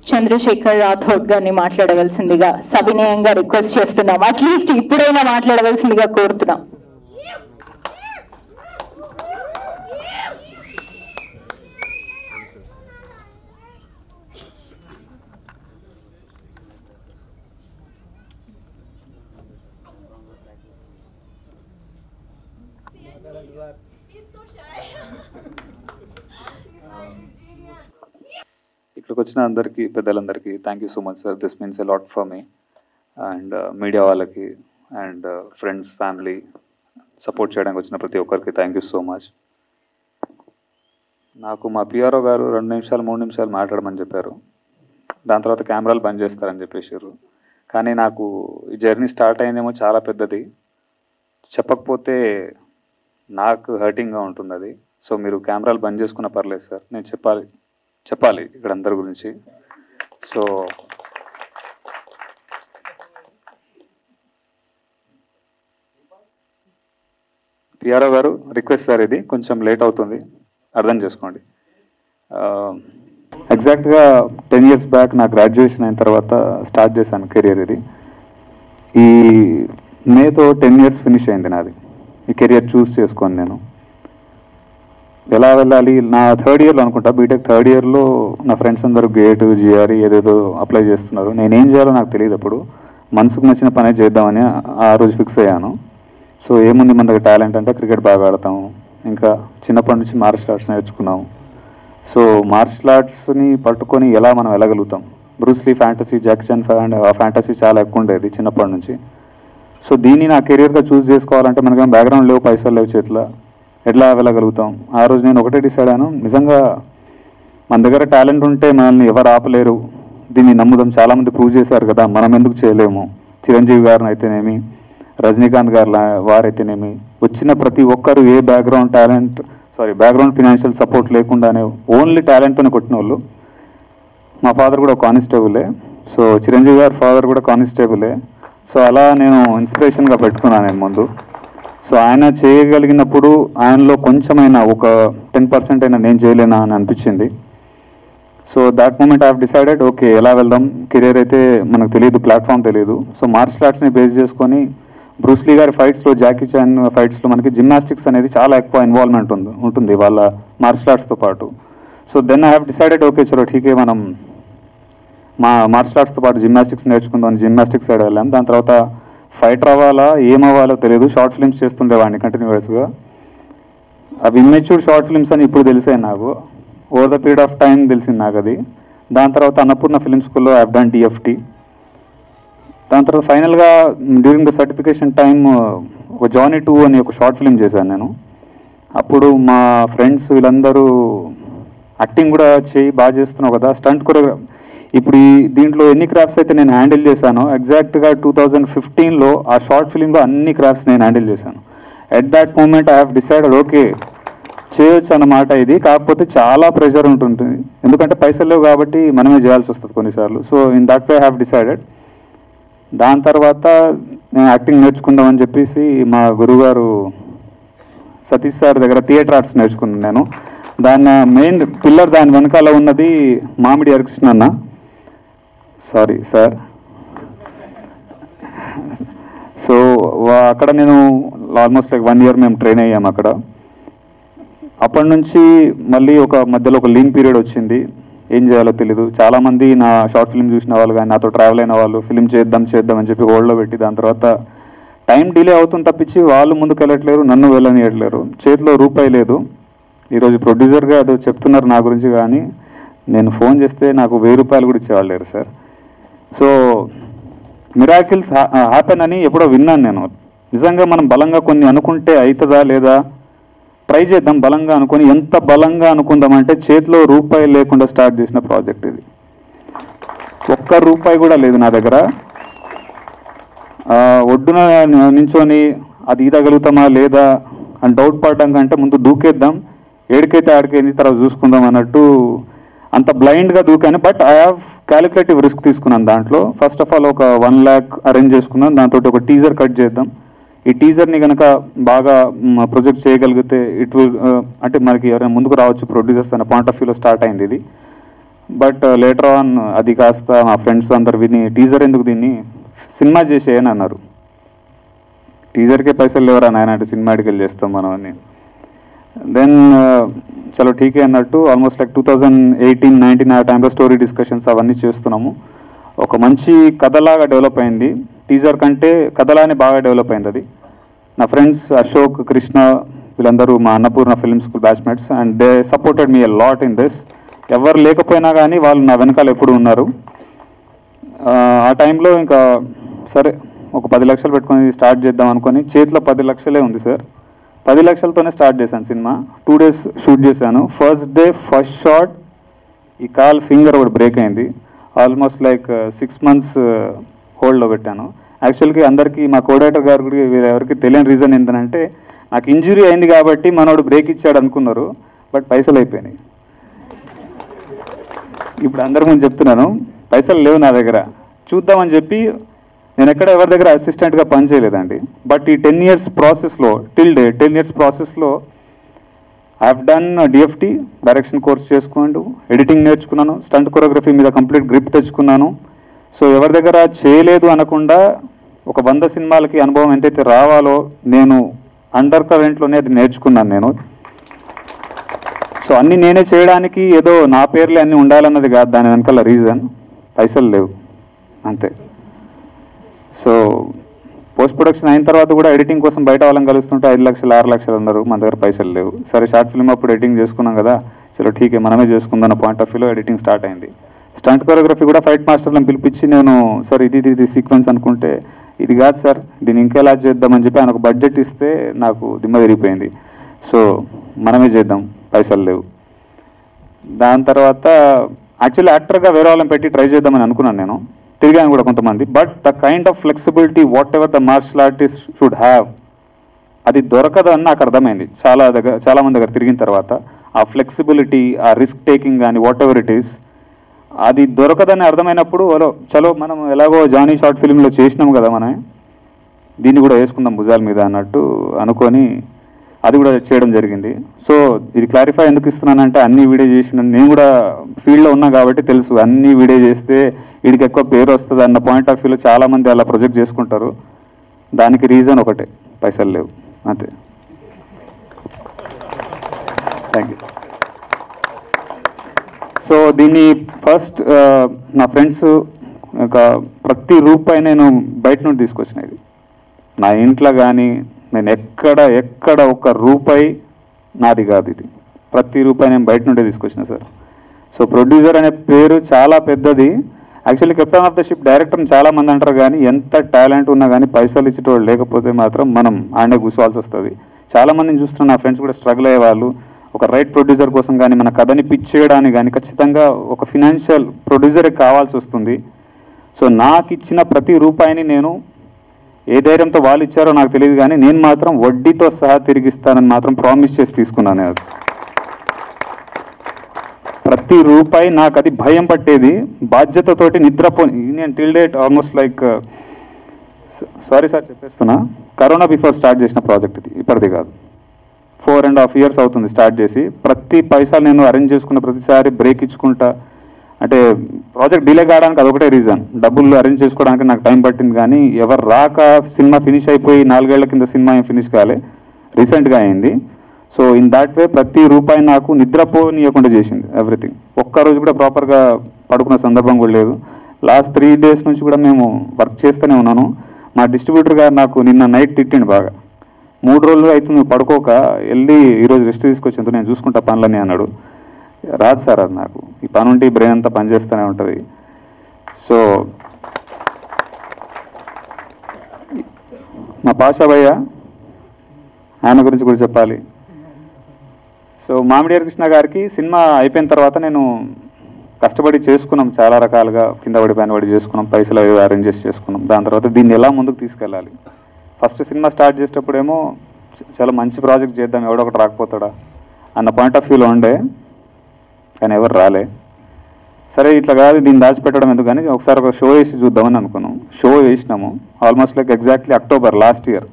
చంద్రశేఖర్ రాథోడ్ గారిని మాట్లాడవలసిందిగా సవినయంగా రిక్వెస్ట్ చేస్తున్నాం. అట్లీస్ట్ ఇప్పుడైనా మాట్లాడవలసిందిగా కోరుతున్నాం. ఇక్కడికి వచ్చిన అందరికీ పెద్దలందరికీ thank you so much sir. This means a lot for me and media వాళ్ళకి అండ్ ఫ్రెండ్స్ ఫ్యామిలీ సపోర్ట్ చేయడానికి వచ్చిన ప్రతి ఒక్కరికి థ్యాంక్ యూ సో మచ్. నాకు మా పిఆర్ఓ గారు 2 నిమిషాలు 3 నిమిషాలు మాట్లాడమని చెప్పారు. దాని తర్వాత కెమెరాలు బంద్ చేస్తారని చెప్పేసారు. కానీ నాకు ఈ జర్నీ స్టార్ట్ అయిందేమో చాలా పెద్దది, చెప్పకపోతే నాకు హర్టింగ్గా ఉంటుంది అది. సో మీరు కెమెరాలు బంద్ చేసుకున్న పర్లేదు సార్, నేను చెప్పాలి ఇక్కడ అందరి గురించి. సో పిఆర్ఓ గారు రిక్వెస్ట్ సార్, ఇది కొంచెం లేట్ అవుతుంది, అర్థం చేసుకోండి. ఎగ్జాక్ట్గా 10 years బ్యాక్ నా గ్రాడ్యుయేషన్ అయిన తర్వాత స్టార్ట్ చేశాను కెరియర్. ఇది ఈ మేతో 10 years ఫినిష్ అయింది నాది. ఈ కెరియర్ చూస్ చేసుకొని నేను ఎలా వెళ్ళాలి, నా 3rd yearలో అనుకుంటా, బీటెక్ 3rd yearలో నా ఫ్రెండ్స్ అందరూ గేట్ జిఆర్ఈ ఏదేదో అప్లై చేస్తున్నారు. నేనేం చేయాలో నాకు తెలియదు. అప్పుడు మనసుకు నచ్చిన పనే చేద్దామని ఆ రోజు ఫిక్స్ అయ్యాను. సో ఏముంది మన దగ్గర టాలెంట్ అంటే క్రికెట్ బాగా ఆడతాము, ఇంకా చిన్నప్పటి నుంచి మార్షల్ ఆర్ట్స్ నేర్చుకున్నాము. సో మార్షల్ ఆర్ట్స్ని పట్టుకొని ఎలా మనం వెళ్ళగలుగుతాం. Bruce Lee fantasy, Jackie Chan fantasy చాలా ఎక్కువ ఉండేది చిన్నప్పటి నుంచి. సో దీన్ని నా కెరియర్గా చూస్ చేసుకోవాలంటే మనకేం బ్యాక్గ్రౌండ్ లేవు, పైసలు లేవు చేతిలో, ఎట్లా వెళ్ళగలుగుతాం. ఆ రోజు నేను ఒకటే డిసైడ్ అయ్యాను, నిజంగా మన దగ్గర టాలెంట్ ఉంటే మనల్ని ఎవరు ఆపలేరు, దీన్ని నమ్ముదాం. చాలామంది ప్రూవ్ చేశారు కదా, మనం ఎందుకు చేయలేము. చిరంజీవి గారిని అయితేనేమి, రజనీకాంత్ గారు వారైతేనేమి, వచ్చిన ప్రతి ఒక్కరు ఏ బ్యాక్గ్రౌండ్ ఫినాన్షియల్ సపోర్ట్ లేకుండానే ఓన్లీ టాలెంట్తోనే కొట్టిన వాళ్ళు. మా ఫాదర్ కూడా కానిస్టేబులే, సో చిరంజీవి గారి ఫాదర్ కూడా కానిస్టేబులే. సో అలా నేను ఇన్స్పిరేషన్గా పెట్టుకున్నాను నేను ముందు. సో ఆయన చేయగలిగినప్పుడు ఆయనలో కొంచెమైనా ఒక 10% అయినా నేను చేయలేనా అని అనిపించింది. So that moment I have decided, okay ఎలా వెళ్దాం. కెరీర్ అయితే మనకు తెలియదు, ప్లాట్ఫామ్ తెలియదు. సో మార్షల్ ఆర్ట్స్ని బేస్ చేసుకొని బ్రూస్లీ గారి ఫైట్స్లో, జాకీ చాన్ ఫైట్స్లో మనకి జిమ్నాస్టిక్స్ అనేది చాలా ఎక్కువ ఇన్వాల్వ్మెంట్ ఉంటుంది వాళ్ళ మార్షల్ ఆర్ట్స్తో పాటు. So then I have decided, okay చలో ఠీకే, మనం మా మార్షల్ ఆర్ట్స్తో పాటు జిమ్నాస్టిక్స్ నేర్చుకుందాం, జిమ్నాస్టిక్స్ సైడ్ వెళ్ళాం. దాని తర్వాత ఫైటర్ అవ్వాలా ఏమవ్వాలో తెలియదు, షార్ట్ ఫిల్మ్స్ చేస్తుండేవాడిని కంటిన్యూస్గా. అవి ఇమ్మెచ్యూర్ షార్ట్ ఫిల్మ్స్ అని ఇప్పుడు తెలిసాయి నాకు, over the period of time తెలిసింది నాకు అది. దాని తర్వాత అన్నపూర్ణ ఫిల్మ్ స్కూల్లో ఐ హావ్ డన్ DFT. దాని తర్వాత ఫైనల్గా డ్యూరింగ్ ద సర్టిఫికేషన్ టైమ్ ఒక జానీ 2 అని ఒక షార్ట్ ఫిల్మ్ చేశాను నేను. అప్పుడు మా ఫ్రెండ్స్ వీళ్ళందరూ యాక్టింగ్ కూడా బాగా చేస్తున్నావు కదా, స్టంట్ కొరియోగ్రాఫ్. ఇప్పుడు దీంట్లో ఎన్ని క్రాఫ్ట్స్ అయితే నేను హ్యాండిల్ చేశానో, ఎగ్జాక్ట్గా 2015లో ఆ షార్ట్ ఫిలింలో అన్ని క్రాఫ్ట్స్ నేను హ్యాండిల్ చేశాను. At that moment I have decided, okay చేయొచ్చు అన్నమాట ఇది. కాకపోతే చాలా ప్రెషర్ ఉంటుంది, ఎందుకంటే పైసలు లేవు కాబట్టి మనమే చేయాల్సి వస్తుంది కొన్నిసార్లు. So in that way I have decided. దాని తర్వాత నేను యాక్టింగ్ నేర్చుకుందామని చెప్పేసి మా గురువుగారు సతీష్ సార్ దగ్గర థియేటర్ ఆర్ట్స్ నేర్చుకున్నాను నేను. దాని మెయిన్ పిల్లర్ దాని వెనకాల ఉన్నది మామిడి హరికృష్ణ అన్న, సారీ సార్. సో అక్కడ నేను ఆల్మోస్ట్ లైక్ 1 year మేము ట్రైన్ అయ్యాము అక్కడ. అప్పటి నుంచి మళ్ళీ మధ్యలో ఒక లీన్ పీరియడ్ వచ్చింది, ఏం చేయాలో తెలీదు. చాలామంది నా షార్ట్ ఫిల్మ్ చూసిన వాళ్ళు కానీ నాతో ట్రావెల్ అయిన వాళ్ళు ఫిల్మ్ చేద్దాం అని చెప్పి హోల్డ్లో పెట్టి, దాని తర్వాత టైం డిలే అవుతుంది తప్పించి వాళ్ళు ముందుకు వెళ్ళట్లేరు, నన్ను వెళ్ళనియట్లేరు. చేతిలో రూపాయి లేదు. ఈరోజు ప్రొడ్యూసర్గా ఏదో చెప్తున్నారు నా గురించి, కానీ నేను ఫోన్ చేస్తే నాకు 1000 రూపాయలు కూడా ఇచ్చేవాళ్ళు లేరు సార్. సో మిరాకిల్స్ హ్యాపెన్ అని ఎప్పుడో విన్నాను నేను. నిజంగా మనం బలంగా కొన్ని అనుకుంటే అవుతుందా లేదా, ట్రై చేద్దాం బలంగా అనుకొని. ఎంత బలంగా అనుకుందామంటే చేతిలో రూపాయి లేకుండా స్టార్ట్ చేసిన ప్రాజెక్ట్ ఇది. 1 రూపాయి కూడా లేదు నా దగ్గర. ఒడ్డున నించొని అది ఈదగలుగుతామా లేదా అని డౌట్ పడడం కంటే ముందు దూకేద్దాం, ఏడికైతే ఆడికైంది తర్వాత చూసుకుందాం అన్నట్టు అంత బ్లైండ్గా దూకాను. But I have calculative risk తీసుకున్నాను దాంట్లో. ఫస్ట్ ఆఫ్ ఆల్ ఒక 1 lakh అరేంజ్ చేసుకున్నాను. దాంతో ఒక టీజర్ కట్ చేద్దాం. ఈ టీజర్ని కనుక బాగా ప్రొజెక్ట్ చేయగలిగితే ఇట్ విల్ అంటే మనకి ఎవరైనా ముందుకు రావచ్చు ప్రొడ్యూసర్స్ అనే పాయింట్ ఆఫ్ వ్యూలో స్టార్ట్ అయింది ఇది. బట్ లేటర్ ఆన్ అది కాస్త మా ఫ్రెండ్స్ అందరు విని టీజర్ ఎందుకు దీన్ని సినిమా చేసేయని అన్నారు. టీజర్కే పైసలు లేవరా నాయన అంటే సినిమాటికి వెళ్ళి చేస్తాం మనం అని. దెన్ చలో ఠీకే అన్నట్టు ఆల్మోస్ట్ లైక్ 2018-19 ఆ టైంలో స్టోరీ డిస్కషన్స్ అవన్నీ చేస్తున్నాము. ఒక మంచి కథలాగా డెవలప్ అయింది. టీజర్ కంటే కథలానే బాగా డెవలప్ అయింది అది. నా ఫ్రెండ్స్ అశోక్, కృష్ణ వీళ్ళందరూ మా Annapurna film school batchmates and they supported me a lot in this. ఎవరు లేకపోయినా కానీ వాళ్ళు నా వెనకాల ఎప్పుడు ఉన్నారు. ఆ టైంలో ఇంకా సరే ఒక 10 లక్షలు పెట్టుకొని స్టార్ట్ చేద్దాం అనుకొని చేతిలో 10 లక్షలే ఉంది సార్. 10 లక్షలతోనే స్టార్ట్ చేశాను సినిమా. 2 days షూట్ చేశాను. ఫస్ట్ డే ఫస్ట్ షాట్ ఈ కాల్ ఫింగర్ ఒకటి బ్రేక్ అయింది. ఆల్మోస్ట్ లైక్ 6 months హోల్డ్లో పెట్టాను. యాక్చువల్గా అందరికీ మా కోఆర్డినేటర్ గారు కూడా ఎవరికి తెలియని రీజన్ ఏంటంటే నాకు ఇంజురీ అయింది కాబట్టి మనోడు బ్రేక్ ఇచ్చాడు అనుకున్నారు, బట్ పైసలు అయిపోయినాయి. ఇప్పుడు అందరి ముందు చెప్తున్నాను, పైసలు లేవు నా దగ్గర. చూద్దామని చెప్పి నేను ఎక్కడ ఎవరి దగ్గర అసిస్టెంట్గా పనిచేయలేదండి. బట్ ఈ 10 years ప్రాసెస్లో టిల్ డే 10 years ప్రాసెస్లో I have done DFT direction course చేసుకోండు, ఎడిటింగ్ నేర్చుకున్నాను, స్టంట్ కొరియోగ్రఫీ మీద కంప్లీట్ గ్రిప్ తెచ్చుకున్నాను. సో ఎవరి దగ్గర చేయలేదు అనకుండా ఒక 100 సినిమాలకి అనుభవం ఎంతైతే రావాలో నేను అండర్ కరెంట్లోనే అది నేర్చుకున్నాను నేను. సో అన్నీ నేనే చేయడానికి ఏదో నా పేర్లే అన్నీ ఉండాలన్నది కాదు దాని వెనకాల రీజన్, పైసలు లేవు అంతే. సో పోస్ట్ ప్రొడక్షన్ అయిన తర్వాత కూడా ఎడిటింగ్ కోసం బయట వాళ్ళని కలుస్తుంటే 5 లక్షలు 6 లక్షలు అన్నారు, మన దగ్గర పైసలు లేవు. సరే షార్ట్ ఫిల్మ్ అప్పుడు ఎడిటింగ్ చేసుకున్నాం కదా, చలో ఠీకే మనమే చేసుకుందాం అన్న పాయింట్ ఆఫ్ వ్యూలో ఎడిటింగ్ స్టార్ట్ అయింది. స్టంట్ కొరియోగ్రఫీ కూడా ఫైట్ మాస్టర్లను పిలిపించి నేను సార్ ఇది సీక్వెన్స్ అనుకుంటే ఇది కాదు సార్ దీన్ని ఇంకెలా చేద్దామని చెప్పి ఆయన ఒక బడ్జెట్ ఇస్తే నాకు దిమ్మ తిరిగిపోయింది. సో మనమే చేద్దాం, పైసలు లేవు. దాని తర్వాత యాక్చువల్లీ యాక్టర్గా వేరే వాళ్ళని పెట్టి ట్రై చేద్దామని అనుకున్నాను నేను, తిరిగాను కూడా కొంతమంది. But the kind of flexibility whatever the martial artist should have అది దొరకదని నాకు అర్థమైంది చాలా మంది దగ్గర తిరిగిన తర్వాత. ఆ ఫ్లెక్సిబిలిటీ, ఆ రిస్క్ టేకింగ్ కానీ వాట్ ఎవర్ ఇట్ ఈస్ అది దొరకదని అర్థమైనప్పుడు చలో మనం ఎలాగో జానీ షార్ట్ ఫిల్మ్లో చేసినాం కదా మనం దీన్ని కూడా వేసుకుందాం భుజాల మీద అన్నట్టు అనుకొని అది కూడా చేయడం జరిగింది. సో ఇది క్లారిఫై ఎందుకు ఇస్తున్నానంటే అన్ని వీడియో చేసిన నేను కూడా ఫీల్డ్లో ఉన్నా కాబట్టి తెలుసు, అన్ని వీడియో చేస్తే వీడికి ఎక్కువ పేరు వస్తుంది అన్న పాయింట్ ఆఫ్ వ్యూలో చాలామంది అలా ప్రొజెక్ట్ చేసుకుంటారు. దానికి రీజన్ ఒకటే, పైసలు లేవు అంతే. Thank you. సో దీన్ని ఫస్ట్ నా ఫ్రెండ్స్ ఇంకా ప్రతి రూపాయి నేను బయట నుండి తీసుకొచ్చినది. నా ఇంట్లో కానీ నేను ఎక్కడ ఒక్క రూపాయి నాది కాదు, ఇది ప్రతి రూపాయి నేను బయట నుండే తీసుకొచ్చిన సార్. సో ప్రొడ్యూసర్ అనే పేరు చాలా పెద్దది. Actually captain of the ship డైరెక్టర్ని చాలామంది అంటారు కానీ ఎంత టాలెంట్ ఉన్నా కానీ పైసలు ఇచ్చేటోళ్ళు లేకపోతే మాత్రం మనం ఆడే కూర్చోవాల్సి వస్తుంది. చాలామందిని చూస్తున్నా, నా ఫ్రెండ్స్ కూడా స్ట్రగుల్ అయ్యేవాళ్ళు. ఒక రైట్ ప్రొడ్యూసర్ కోసం కానీ మన కథని పిచ్ చేయడానికి కానీ ఖచ్చితంగా ఒక ఫినాన్షియల్ ప్రొడ్యూసరే కావాల్సి వస్తుంది. సో నాకు ఇచ్చిన ప్రతి రూపాయిని నేను ఏ ధైర్యంతో వాళ్ళు ఇచ్చారో నాకు తెలియదు కానీ నేను మాత్రం వడ్డీతో సహా తిరిగిస్తానని మాత్రం ప్రామిస్ చేసి తీసుకున్నాను. అది ప్రతి రూపాయి నాకు అది భయం పట్టేది, బాధ్యతతోటి నిద్రపోని. నేను till date almost like sorry sir చెప్పేస్తున్నా, కరోనా బిఫోర్ స్టార్ట్ చేసిన ప్రాజెక్ట్ ఇది, ఇప్పటిది కాదు. 4.5 years అవుతుంది స్టార్ట్ చేసి. ప్రతి పైసా నేను అరేంజ్ చేసుకున్న ప్రతిసారి బ్రేక్ ఇచ్చుకుంటా. అంటే ప్రాజెక్ట్ డిలే కావడానికి అదొకటే రీజన్, డబ్బులు అరేంజ్ చేసుకోవడానికి నాకు టైం పట్టింది. కానీ ఎవరు రాక సినిమా ఫినిష్ అయిపోయి 4 ఏళ్ల కింద సినిమా ఏం ఫినిష్ కాలే, రీసెంట్గా అయింది. సో ఇన్ దాట్ వే ప్రతి రూపాయి నాకు నిద్రపోనీయకుండా చేసింది ఎవ్రీథింగ్. ఒక్కరోజు కూడా ప్రాపర్గా పడుకున్న సందర్భం కూడా లేదు. లాస్ట్ 3 days నుంచి కూడా మేము వర్క్ చేస్తూనే ఉన్నాను. మా డిస్ట్రిబ్యూటర్ గారు నాకు నిన్న నైట్ తిట్టిండు బాగా, 3 రోజులు అయితే నువ్వు పడుకోక వెళ్ళి ఈరోజు రెస్ట్ తీసుకొచ్చేందుకు నేను చూసుకుంటా పనులని అన్నాడు. రాదు సార్ అది నాకు, ఈ పని ఉంటే ఈ బ్రెయిన్ అంతా పనిచేస్తూనే ఉంటుంది. సో మా పాషా భయ్య ఆయన గురించి కూడా చెప్పాలి. సో మామిడియార్ కృష్ణ గారికి సినిమా అయిపోయిన తర్వాత నేను కష్టపడి చేసుకున్నాం, చాలా రకాలుగా కింద పడి పైన పడి చేసుకున్నాం, పైసలు అవి అరేంజ్ చేసి చేసుకున్నాం. దాని తర్వాత దీన్ని ఎలా ముందుకు తీసుకెళ్ళాలి. ఫస్ట్ సినిమా స్టార్ట్ చేసేటప్పుడేమో చాలా మంచి ప్రాజెక్ట్ చేద్దాం, ఎవడో ఒకటి రాకపోతాడా అన్న పాయింట్ ఆఫ్ వ్యూలో ఉండే, కానీ ఎవరు రాలే. సరే ఇట్లా కాదు దీన్ని దాచిపెట్టడం ఎందుకు కానీ ఒకసారి ఒక షో వేసి చూద్దామని అనుకున్నాం. షో వేసినాము almost like exactly October last year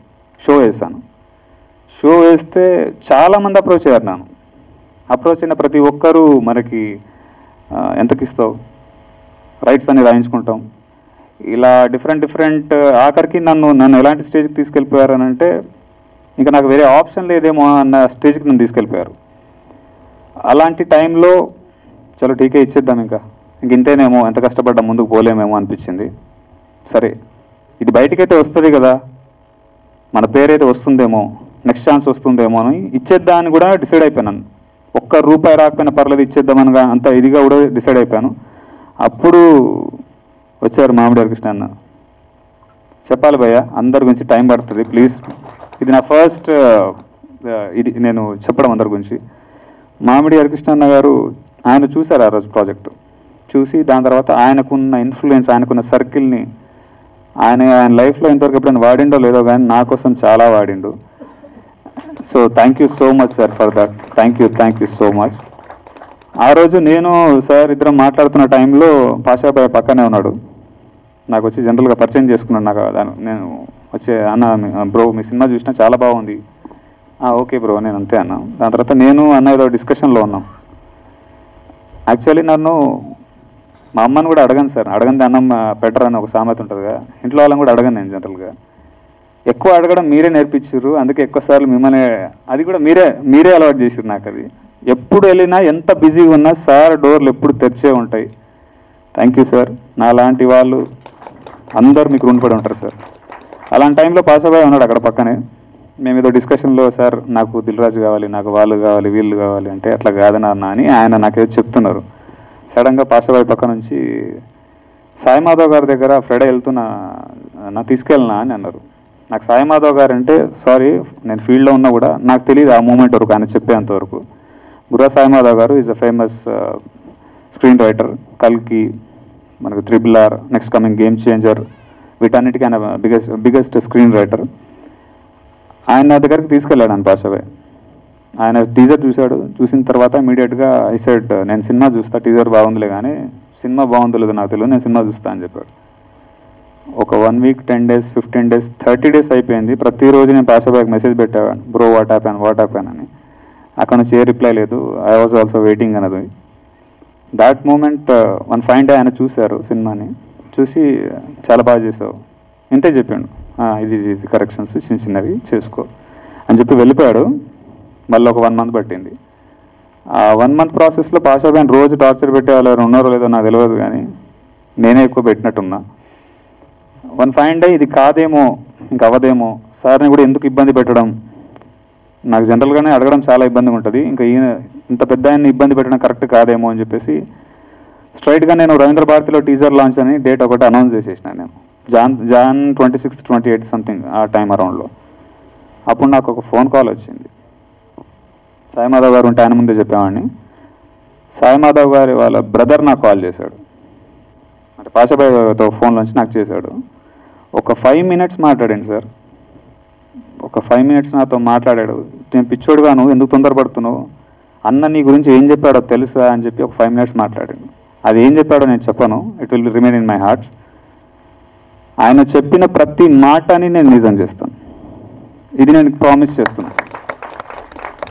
show వేసాను. షో వేస్తే చాలామంది అప్రోచ్ అయ్యారు. అప్రోచ్ అయిన ప్రతి ఒక్కరూ మనకి ఎంతకి ఇస్తావు, రైట్స్ అని రాయించుకుంటాం. ఇలా డిఫరెంట్ ఆఖరికి నన్ను ఎలాంటి స్టేజ్కి తీసుకెళ్ళిపోయారు అని అంటే ఇంకా నాకు వేరే ఆప్షన్ లేదేమో అన్న స్టేజ్కి నన్ను తీసుకెళ్ళిపోయారు. అలాంటి టైంలో చలో టీకే ఇచ్చేద్దాం, ఇంకా ఇంతేనేమో, ఎంత కష్టపడ్డా ముందుకు పోలేమేమో అనిపించింది. సరే ఇది బయటకైతే వస్తుంది కదా, మన పేరైతే వస్తుందేమో, నెక్స్ట్ ఛాన్స్ వస్తుందేమో అని ఇచ్చేద్దా అని కూడా డిసైడ్ అయిపోయాను. ₹1 రాకపోయినా పర్లేదు ఇచ్చేద్దామని అంత ఇదిగా కూడా డిసైడ్ అయిపోయాను. అప్పుడు వచ్చారు మామిడి హరికృష్ణ అన్న. చెప్పాలి భయ్య, అందరి గురించి టైం పడుతుంది ప్లీజ్. ఇది నా ఫస్ట్ ఇది నేను చెప్పడం అందరి గురించి. మామిడి హరికృష్ణ అన్న గారు ఆయన చూశారు ఆ రోజు ప్రాజెక్టు చూసి, దాని తర్వాత ఆయనకున్న ఇన్ఫ్లుయెన్స్, ఆయనకున్న సర్కిల్ని ఆయన లైఫ్లో ఇంతవరకు ఎప్పుడైనా వాడిండో లేదో కానీ నా కోసం చాలా వాడిండు. So thank you so much sir for that. Thank you so much. ఆ రోజు నేను సార్ ఇద్దరం మాట్లాడుతున్న టైంలో పాషాబాయ్ పక్కనే ఉన్నాడు. నాకు వచ్చి జనరల్గా పరిచయం చేసుకున్నాడు. నాకు నేను వచ్చే అన్న బ్రో మీ సినిమా చూసినా చాలా బాగుంది. ఓకే బ్రో నేను అంతే అన్నా. దాని తర్వాత నేను అన్న ఏదో డిస్కషన్లో ఉన్నాం. యాక్చువల్లీ నన్ను మా అమ్మని కూడా అడగను సార్, అడగంది అన్నం పెట్టరు అని ఒక సామెత ఉంటుంది కదా, ఇంట్లో వాళ్ళని కూడా అడగను నేను జనరల్గా. ఎక్కువ అడగడం మీరే నేర్పించారు, అందుకే ఎక్కువసార్లు మిమ్మల్ని అది కూడా మీరే అలవాటు చేసారు నాకు. అది ఎప్పుడు వెళ్ళినా ఎంత బిజీగా ఉన్నా సార్ డోర్లు ఎప్పుడు తెరిచే ఉంటాయి. Thank you sir. నా లాంటి వాళ్ళు అందరు మీకు రుణపడి ఉంటారు సార్. అలాంటి టైంలో పాషాబాయ్ ఉన్నాడు అక్కడ పక్కనే. మేము ఏదో డిస్కషన్లో సార్ నాకు దిల్రాజు కావాలి, నాకు వాళ్ళు కావాలి, వీళ్ళు కావాలి అంటే అట్లా కాదనా అన్న అని ఆయన నాకేదో చెప్తున్నారు. సడన్గా పాషాబాయ్ పక్క నుంచి సాయి మాధవ్ గారి దగ్గర ఫ్రైడే వెళ్తున్నా నా తీసుకెళ్ళనా అని అన్నారు. నాకు సాయి మాధవ్ గారు అంటే సారీ నేను ఫీల్డ్లో ఉన్నా కూడా నాకు తెలియదు ఆ మూమెంట్ వరకు, ఆయన చెప్పేంతవరకు. బుర్రా సాయి మాధవ్ గారు is a famous screen writer. కల్కి, మనకు RRR, next coming game changer, వీటన్నిటికీ ఆయన బిగ్గెస్ట్ స్క్రీన్ రైటర్. ఆయన దగ్గరికి తీసుకెళ్ళాడు అని పాషాబాయ్. ఆయన టీజర్ చూశాడు. చూసిన తర్వాత ఇమీడియట్గా ఐ సెడ్ నేను సినిమా చూస్తా, టీజర్ బాగుందిలే కానీ సినిమా బాగుందో లేదో నాకు తెలియదు, నేను సినిమా చూస్తా అని చెప్పాడు. ఒక 1 వీక్, 10 డేస్, 15 డేస్, 30 డేస్ అయిపోయింది. ప్రతిరోజు నేను పాషాబాయ్కి మెసేజ్ పెట్టేవాడు, బ్రో వాట్ హ్యాపెన్ అని. అక్కడ నుంచి ఏ రిప్లై లేదు. ఐ వాజ్ ఆల్సో వెయిటింగ్ అన్నది. That moment one fine day ఆయన చూశారు సినిమాని. చూసి చాలా బాగా చేసావు ఇంతే చెప్పాడు. ఇది కరెక్షన్స్ చిన్నవి చేసుకో అని చెప్పి వెళ్ళిపోయాడు. మళ్ళీ ఒక 1 మంత్ పట్టింది. ఆ 1 మంత్ ప్రాసెస్లో పాషాబాయ్ రోజు టార్చర్ పెట్టే వాళ్ళు ఉన్నారో లేదో నాకు తెలియదు కానీ నేనే ఎక్కువ పెట్టినట్టున్నా. వన్ ఫైన్ డే ఇది కాదేమో, ఇంక అవ్వదేమో, సార్ని కూడా ఎందుకు ఇబ్బంది పెట్టడం, నాకు జనరల్గానే అడగడం చాలా ఇబ్బందిగా ఉంటుంది, ఇంకా ఈయన ఇంత పెద్ద ఆయన్ని ఇబ్బంది పెట్టడం కరెక్ట్ కాదేమో అని చెప్పేసి స్ట్రైట్గా నేను రవీంద్ర భారతిలో టీజర్ లాంచ్ అని డేట్ ఒకటి అనౌన్స్ చేసేసినాను నేను. జాన్ 26, 28 సంథింగ్ ఆ టైం అరౌండ్లో. అప్పుడు నాకు ఒక ఫోన్ కాల్ వచ్చింది. సాయి మాధవ్ గారు ఉంటే ఆయన ముందే చెప్పేవాడిని. సాయి మాధవ్ గారి వాళ్ళ బ్రదర్ నాకు కాల్ చేశాడు, అంటే పాషాబాయ్తో ఫోన్లోంచి నాకు చేశాడు. ఒక 5 minutes మాట్లాడండి సార్. ఒక 5 minutes నాతో మాట్లాడాడు. నేను పిచ్చోడుగా నువ్వు ఎందుకు తొందరపడుతున్నావు, అన్న నీ గురించి ఏం చెప్పాడో తెలుసా అని చెప్పి ఒక 5 minutes మాట్లాడాడు. అది ఏం చెప్పాడో నేను చెప్పను, it will remain in my heart. ఆయన చెప్పిన ప్రతి మాటని నేను నిజం చేస్తాను, ఇది నేను ప్రామిస్ చేస్తున్నాను.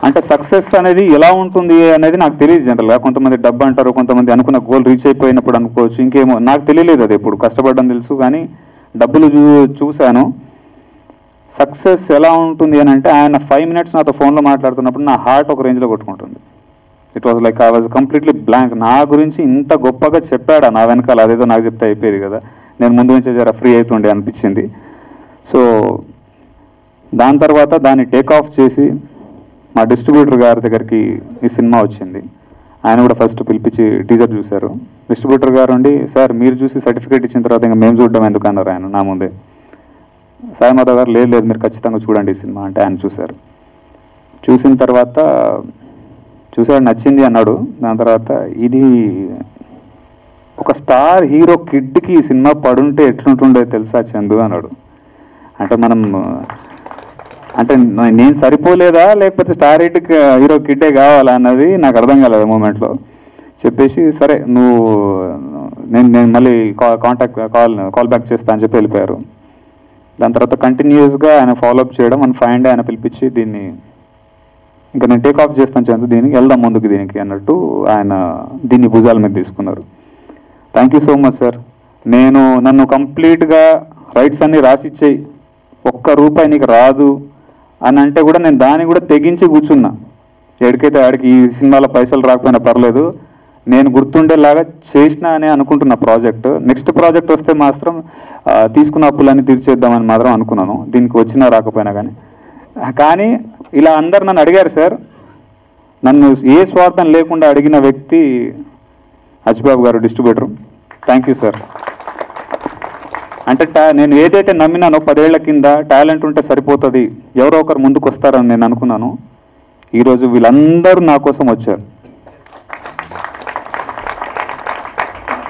అంటే సక్సెస్ అనేది ఎలా ఉంటుంది అనేది నాకు తెలియదు. జనరల్గా కొంతమంది డబ్బు అంటారు, కొంతమంది అనుకున్న గోల్ రీచ్ అయిపోయినప్పుడు అనుకోవచ్చు, ఇంకేమో నాకు తెలియలేదు. అది ఎప్పుడు కష్టపడడం తెలుసు కానీ డబ్బులు చూశాను. సక్సెస్ ఎలా ఉంటుంది అని అంటే ఆయన 5 minutes నాతో ఫోన్లో మాట్లాడుతున్నప్పుడు నా హార్ట్ ఒక రేంజ్లో కొట్టుకుంటుంది. It was like I was completely blank. నా గురించి ఇంత గొప్పగా చెప్పాడా నా వెనకాల, అదేదో నాకు చెప్తే అయిపోయేది కదా, నేను ముందు నుంచే జర ఫ్రీ అవుతుండే అనిపించింది. సో దాని తర్వాత దాన్ని టేక్ ఆఫ్ చేసి మా డిస్ట్రిబ్యూటర్ గారి దగ్గరికి ఈ సినిమా వచ్చింది. ఆయన కూడా ఫస్ట్ పిలిపించి టీజర్ చూశారు. డిస్ట్రిబ్యూటర్ గారు ఉండి సార్ మీరు చూసి సర్టిఫికేట్ ఇచ్చిన తర్వాత ఇంకా మేము చూడడం ఎందుకు అన్నారు ఆయన నా ముందే. సాయి మాధవ్ గారు లేదు మీరు ఖచ్చితంగా చూడండి ఈ సినిమా అంటే ఆయన చూశారు. చూసిన తర్వాత చూసాడు, నచ్చింది అన్నాడు. దాని తర్వాత ఇది ఒక స్టార్ హీరో కిడ్కి ఈ సినిమా పడుంటే ఎట్లుంటుండే తెలుసా చందు అన్నాడు. అంటే మనం అంటే నేను సరిపోలేదా లేకపోతే స్టార్ హీరో కిడ్డే కావాలా అన్నది నాకు అర్థం కాలేదు మూమెంట్లో. చెప్పేసి సరే నువ్వు నేను మళ్ళీ కాల్ బ్యాక్ చేస్తా అని చెప్పి వెళ్ళిపోయారు. దాని తర్వాత కంటిన్యూస్గా ఆయన ఫాలోఅప్ చేయడం, మన ఫైండ్ ఆయన పిలిపించి దీన్ని ఇంకా నేను టేక్ ఆఫ్ చేస్తాను చందు, దీనికి వెళ్దాం ముందుకు దీనికి అన్నట్టు ఆయన దీన్ని భుజాల మీద తీసుకున్నారు. Thank you so much sir. నన్ను కంప్లీట్గా రైట్స్ అన్నీ రాసిచ్చేయి, ₹1 నీకు రాదు అని అంటే కూడా నేను దాన్ని కూడా తెగించి కూర్చున్నా. ఎక్కడికైతే ఆడికి ఈ సినిమాలో పైసలు రాకపోయినా పర్లేదు, నేను గుర్తుండేలాగా చేసిన అని అనుకుంటున్న ప్రాజెక్ట్. నెక్స్ట్ ప్రాజెక్ట్ వస్తే మాత్రం తీసుకున్న అప్పులన్నీ తీర్చేద్దామని మాత్రం అనుకున్నాను, దీనికి వచ్చినా రాకపోయినా కానీ. కానీ ఇలా అందరు నన్ను అడిగారు సార్. నన్ను ఏ స్వార్థం లేకుండా అడిగిన వ్యక్తి అచ్చిబాబు గారు, డిస్ట్రిబ్యూటర్. Thank you sir. అంటే నేను ఏదైతే నమ్మినానో 10 ఏళ్ల కింద టాలెంట్ ఉంటే సరిపోతుంది, ఎవరో ఒకరు ముందుకు వస్తారని నేను అనుకున్నాను. ఈరోజు వీళ్ళందరూ నా కోసం వచ్చారు.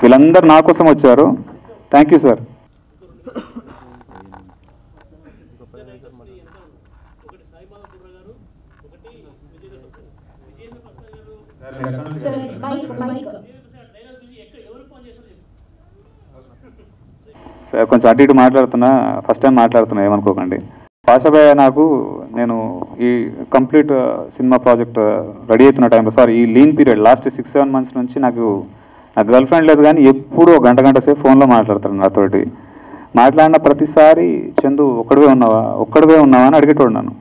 వీళ్ళందరూ నా కోసం వచ్చారు. Thank you sir. సార్ కొంచెం అటు ఇటు మాట్లాడుతున్నా, ఫస్ట్ టైం మాట్లాడుతున్నా, ఏమనుకోకండి. పాషాభయ్య నేను ఈ కంప్లీట్ సినిమా ప్రాజెక్ట్ రెడీ అవుతున్న టైంలో, సారీ ఈ లీన్ పీరియడ్ లాస్ట్ 6-7 మంత్స్ నుంచి నాకు గర్ల్ ఫ్రెండ్ లేదు, కానీ ఎప్పుడూ గంట సేపు ఫోన్లో మాట్లాడతారు నాతోటి. మాట్లాడిన ప్రతిసారి చందు ఒక్కడివే ఉన్నావా అని అడిగేటోడు నన్ను.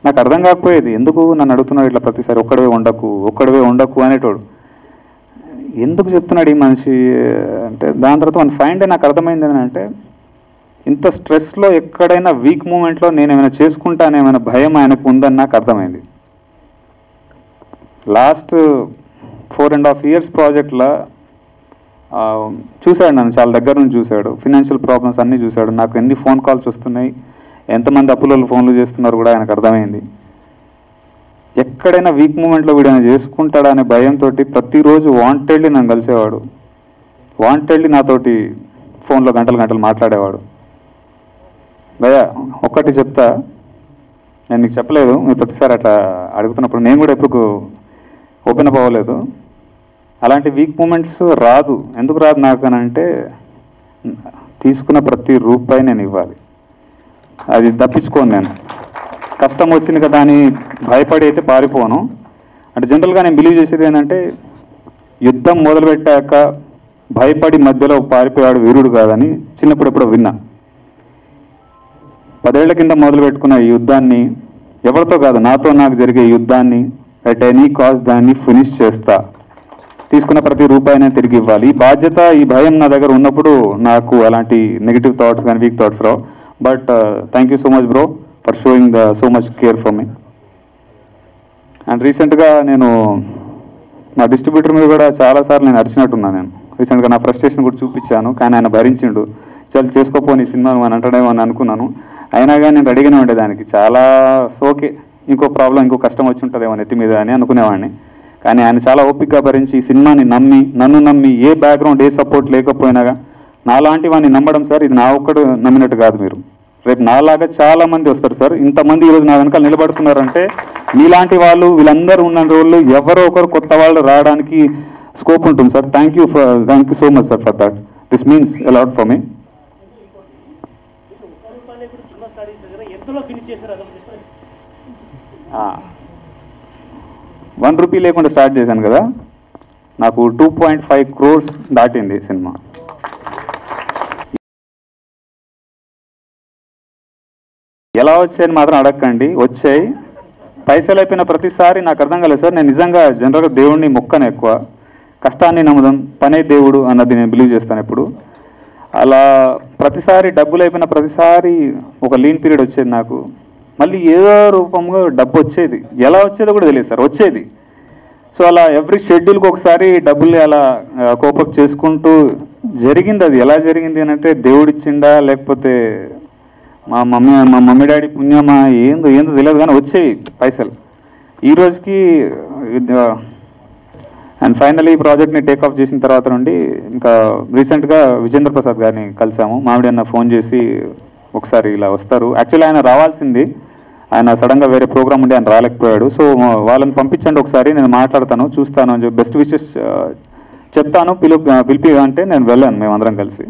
నాకు అర్థం కాకపోయేది, ఎందుకు నన్ను అడుగుతున్నాడు ఇట్లా ప్రతిసారి, ఒక్కడివే ఉండకు అనేటోడు. ఎందుకు చెప్తున్నాడు ఈ మనిషి అంటే, దాని తర్వాత మన ఫైండ్ నాకు అర్థమైంది ఏంటంటే, ఇంత స్ట్రెస్లో ఎక్కడైనా వీక్ మూమెంట్లో నేను ఏమైనా చేసుకుంటానేమైనా భయం ఆయనకు ఉందని నాకు అర్థమైంది. లాస్ట్ 4.5 years ప్రాజెక్ట్లో చూశాడు నన్ను, చాలా దగ్గర నుంచి చూశాడు. ఫినాన్షియల్ ప్రాబ్లమ్స్ అన్నీ చూశాడు. నాకు ఎన్ని ఫోన్ కాల్స్ వస్తున్నాయి, ఎంతమంది అప్పులలో ఫోన్లు చేస్తున్నారు కూడా ఆయనకు అర్థమైంది. ఎక్కడైనా వీక్ మూమెంట్లో వీడైనా చేసుకుంటాడా అనే భయంతో ప్రతిరోజు వాంటెడ్లీ నన్ను కలిసేవాడు. వాంటెడ్లీ నాతోటి ఫోన్లో గంటలు మాట్లాడేవాడు. భయ్యా ఒక్కటి చెప్తా, నేను మీకు చెప్పలేదు, మీరు ప్రతిసారి అట్లా అడుగుతున్నప్పుడు నేను కూడా ఎప్పుడు ఓపెన్ అప్ అవ్వలేదు. అలాంటి వీక్ మూమెంట్స్ రాదు. ఎందుకు రాదు నాకు అని అంటే, తీసుకున్న ప్రతి రూపాయి నేను ఇవ్వాలి, అది తప్పించుకోను. నేను కష్టం వచ్చింది కదా అని భయపడి అయితే పారిపోను. అంటే జనరల్గా నేను బిలీవ్ చేసేది ఏంటంటే, యుద్ధం మొదలుపెట్టాక భయపడి మధ్యలో పారిపోయాడు వీరుడు కాదని చిన్నప్పుడు ఎప్పుడో విన్నా. 10 ఏళ్ల కింద మొదలు పెట్టుకున్న ఈ యుద్ధాన్ని, ఎవరితో కాదు నాతో నాకు జరిగే యుద్ధాన్ని అట్ ఎనీ కాస్ట్ దాన్ని ఫినిష్ చేస్తా. తీసుకున్న ప్రతి రూపాయినే తిరిగి ఇవ్వాలి. ఈ బాధ్యత, ఈ భయం నా దగ్గర ఉన్నప్పుడు నాకు అలాంటి నెగిటివ్ థాట్స్ కానీ week thoughts Rao. But thank you so much bro for showing so much care for me. And రీసెంట్గా నేను నా డిస్ట్రిబ్యూటర్ మీద కూడా చాలాసార్లు నేను అరిచినట్టున్నాను. నేను రీసెంట్గా నా ఫ్రస్ట్రేషన్ కూడా చూపించాను, కానీ ఆయన భరించిండు. చాలా చేసుకోపోని సినిమాను అని అంటాడేమో అని అనుకున్నాను. అయినా కానీ నేను రెడీగానే ఉండేదానికి, చాలా ఓకే ఇంకో ప్రాబ్లం, ఇంకో కష్టం వచ్చి ఉంటుందేమో నెత్తి మీద అని అనుకునేవాడిని. కానీ ఆయన చాలా ఓపికగా భరించి ఈ సినిమాని నన్ను నమ్మి, ఏ బ్యాక్గ్రౌండ్ ఏ సపోర్ట్ లేకపోయినా నాలాంటి వాడిని నమ్మడం సార్, ఇది నా ఒక్కడు నమ్మినట్టు కాదు. మీరు రేపు నాలాగా చాలా మంది వస్తారు సార్. ఇంతమంది ఈరోజు నా వెనకాల నిలబడుతున్నారంటే మీలాంటి వాళ్ళు, వీళ్ళందరూ ఉన్న రోజులు ఎవరో ఒకరు కొత్త వాళ్ళు రావడానికి స్కోప్ ఉంటుంది sir. Thank you so much sir for that. This means a lot for me. ₹1 లేకుండా స్టార్ట్ చేశాను కదా, నాకు 2.5 crores దాటింది సినిమా. ఎలా వచ్చాయని మాత్రం అడగకండి, వచ్చాయి. పైసలు అయిపోయిన ప్రతిసారి నాకు అర్థం కాలేదు సార్. నేను నిజంగా జనరల్గా దేవుడిని మొక్కను ఎక్కువ, కష్టాన్ని నమ్ముదాం, పనే దేవుడు అన్నది నేను బిలీవ్ చేస్తాను ఎప్పుడు. అలా ప్రతిసారి డబ్బులు అయిపోయిన ప్రతిసారి ఒక లీన్ పీరియడ్ వచ్చేది నాకు. మళ్ళీ ఏదో రూపంగా డబ్బు వచ్చేది, ఎలా వచ్చేదో కూడా తెలియదు సార్, వచ్చేది. సో అలా ఎవ్రీ షెడ్యూల్కి ఒకసారి డబ్బులు అలా కోపప్ చేసుకుంటూ జరిగింది. అది ఎలా జరిగింది అని అంటే, దేవుడిచ్చిండా లేకపోతే మా మమ్మీ డాడీ పుణ్యమా ఏందో తెలియదు, కానీ వచ్చేవి పైసలు ఈ రోజుకి. అండ్ ఫైనల్లీ ఈ ప్రాజెక్ట్ని టేక్ ఆఫ్ చేసిన తర్వాత నుండి ఇంకా రీసెంట్గా విజేంద్ర ప్రసాద్ గారిని కలిసాము. మామిడి అన్న ఫోన్ చేసి ఒకసారి ఇలా వస్తారు, యాక్చువల్లీ ఆయన రావాల్సింది, ఆయన సడన్గా వేరే ప్రోగ్రామ్ ఉండి ఆయన రాలేకపోయాడు. సో వాళ్ళని పంపించండి ఒకసారి, నేను మాట్లాడతాను, చూస్తాను అని చెప్పి బెస్ట్ విషెస్ చెప్తాను, పిలిపి అంటే నేను వెళ్ళాను మేమందరం కలిసి.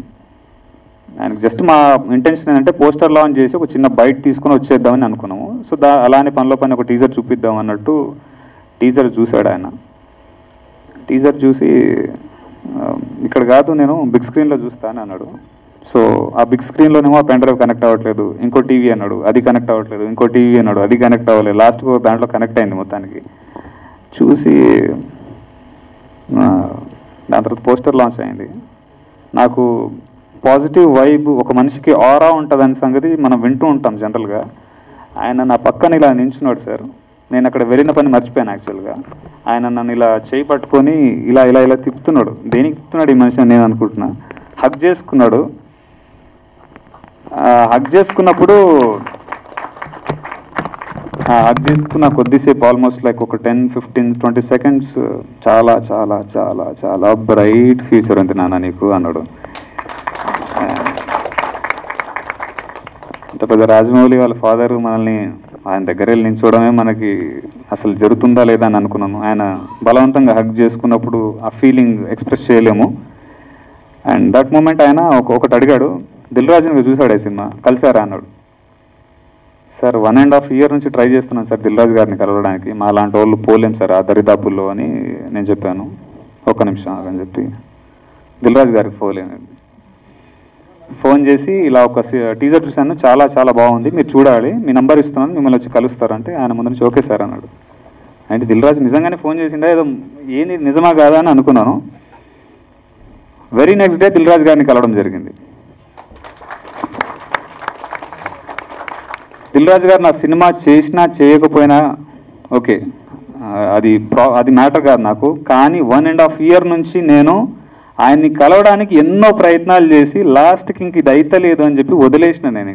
ఆయనకు జస్ట్ మా ఇంటెన్షన్ ఏంటంటే పోస్టర్ లాంచ్ చేసి ఒక చిన్న బైట్ తీసుకొని వచ్చేద్దామని అనుకున్నాము. సో అలానే పనిలో పని ఒక టీజర్ చూపిద్దాం అన్నట్టు టీజర్ చూశాడు ఆయన. టీజర్ చూసి ఇక్కడ కాదు నేను బిగ్ స్క్రీన్లో చూస్తాను అన్నాడు. సో ఆ బిగ్ స్క్రీన్లోనేమో పెన్ డ్రైవ్ కనెక్ట్ అవ్వట్లేదు, ఇంకో టీవీ అన్నాడు, అది కనెక్ట్ అవ్వట్లేదు, ఇంకో టీవీ అన్నాడు, అది కనెక్ట్ అవ్వలేదు. లాస్ట్కు దాంట్లో కనెక్ట్ అయింది మొత్తానికి. చూసి దాని తర్వాత పోస్టర్ లాంచ్ అయింది. నాకు పాజిటివ్ వైబ్, ఒక మనిషికి ఆరా ఉంటుందని సంగతి మనం వింటూ ఉంటాం జనరల్గా. ఆయన నా పక్కన ఇలా నించున్నాడు సార్. నేను అక్కడ వెళ్ళిన పని మర్చిపోయాను యాక్చువల్గా. ఆయన నన్ను ఇలా చేయి పట్టుకొని ఇలా ఇలా ఇలా తిప్పుతున్నాడు. దేనికి తిప్పుతున్నాడు ఈ మనిషి అని నేను అనుకుంటున్నా. హగ్ చేసుకున్నాడు. హగ్ చేసుకున్నప్పుడు హగ్ చేసుకున్న కొద్దిసేపు ఆల్మోస్ట్ లైక్ ఒక 10-15-20 సెకండ్స్ చాలా చాలా చాలా చాలా బ్రైట్ ఫ్యూచర్ ఉంది నాన్న నీకు అన్నాడు. అంత పెద్ద రాజమౌళి వాళ్ళ ఫాదర్ మనల్ని ఆయన దగ్గర వెళ్ళి నిల్చోవడమే మనకి అసలు జరుగుతుందా లేదా అని అనుకున్నాను. ఆయన బలవంతంగా హగ్ చేసుకున్నప్పుడు ఆ ఫీలింగ్ ఎక్స్ప్రెస్ చేయలేము. అండ్ దట్ మూమెంట్ ఆయన ఒకటి అడిగాడు, దిల్ రాజుని చూశాడు ఈ సినిమా, కలిసారా అన్నాడు. సార్ 1.5 year నుంచి ట్రై చేస్తున్నాను సార్ దిల్ రాజు గారిని కలవడానికి, మా లాంటి వాళ్ళు పోలేం సార్ ఆ దరిదాపుల్లో అని నేను చెప్పాను. ఒక్క నిమిషం అని చెప్పి దిల్ రాజు గారికి ఫోన్ చేసి ఇలా ఒక టీజర్ చూశాను, చాలా చాలా బాగుంది, మీరు చూడాలి, మీ నెంబర్ ఇస్తున్నాను, మిమ్మల్ని వచ్చి కలుస్తారంటే ఆయన ముందు నుంచి ఓకే సార్ అన్నాడు. అంటే దిల్ రాజు నిజంగానే ఫోన్ చేసిండా ఏదో ఏంది నిజమా కాదా అని అనుకున్నాను. Very next day Dil Raju గారిని కలవడం జరిగింది. దిల్ రాజు గారు నా సినిమా చేసినా చేయకపోయినా ఓకే, అది మ్యాటర్ కాదు నాకు. కానీ 1.5 year నుంచి నేను ఆయన్ని కలవడానికి ఎన్నో ప్రయత్నాలు చేసి లాస్ట్కి ఇంక ఇది అయితలేదు అని చెప్పి వదిలేసిన. నేను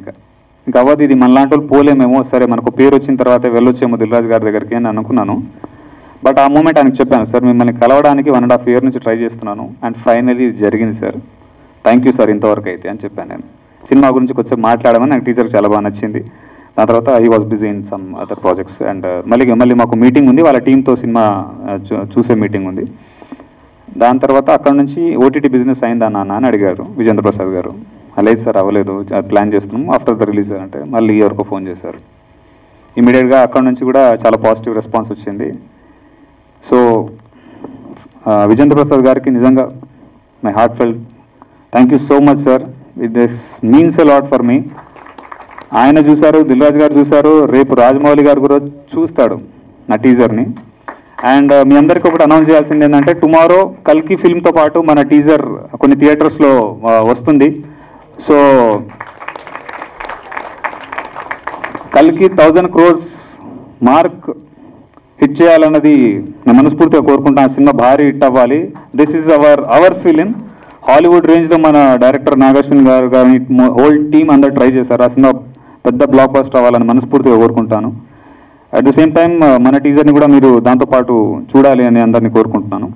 ఇంకా అవ్వదు, ఇది మనలాంటి వాళ్ళు పోలేమేమో, సరే మనకు పేరు వచ్చిన తర్వాత వెళ్ళొచ్చేమో దిల్ రాజు గారి దగ్గరికి అని అనుకున్నాను. బట్ ఆ మూమెంట్ ఆయనకు చెప్పాను, సార్ మిమ్మల్ని కలవడానికి 1.5 year నుంచి ట్రై చేస్తున్నాను అండ్ ఫైనలీ ఇది జరిగింది సార్, థ్యాంక్ యూ సార్ ఇంతవరకు అయితే అని చెప్పాను. నేను సినిమా గురించి కొంచెం మాట్లాడమని నాకు టీచర్ చాలా బాగా నచ్చింది. దాని తర్వాత he was busy in some other projects. And మళ్ళీ మాకు మీటింగ్ ఉంది, వాళ్ళ టీంతో సినిమా చూసే మీటింగ్ ఉంది. దాని తర్వాత అక్కడ నుంచి ఓటీటీ బిజినెస్ అయిందా నాన్న అని అడిగారు విజేంద్ర ప్రసాద్ గారు. లేదు సార్ అవ్వలేదు, ప్లాన్ చేస్తున్నాం ఆఫ్టర్ ద రిలీజ్ అంటే మళ్ళీ ఎవరికో ఫోన్ చేశారు. ఇమీడియట్గా అక్కడ నుంచి కూడా చాలా పాజిటివ్ రెస్పాన్స్ వచ్చింది. సో విజేంద్ర ప్రసాద్ గారికి నిజంగా my heart felt thank you so much sir, this means a lot for me. ఆయన చూశారు, దిల్ రాజు గారు చూశారు, రేపు రాజమౌళి గారు కూడా చూస్తాడు నా టీజర్ని. అండ్ మీ అందరికీ ఒకటి అనౌన్స్ చేయాల్సింది ఏంటంటే టుమారో కల్కి ఫిల్మ్తో పాటు మన టీజర్ కొన్ని థియేటర్స్లో వస్తుంది. సో కల్కి 1000 crores మార్క్ హిట్ చేయాలన్నది నేను మనస్ఫూర్తిగా కోరుకుంటాను. సినిమా భారీ హిట్ అవ్వాలి. This is our film. Hollywood రేంజ్లో మన డైరెక్టర్ నాగశ్విన్ గారు కానీ హోల్ టీమ్ అందరు ట్రై చేశారు. ఆ సినిమా పెద్ద బ్లాక్ బస్టర్ అవ్వాలని మనస్ఫూర్తిగా కోరుకుంటాను. అట్ ద సేమ్ టైం మన టీజర్ని కూడా మీరు దాంతోపాటు చూడాలి అని అందరినీ కోరుకుంటున్నాను.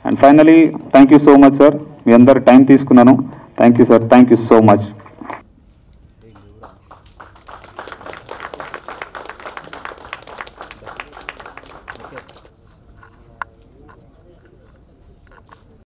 And finally thank you so much sir, మీ అందరు టైం తీసుకున్నాను. Thank you sir, thank you so much.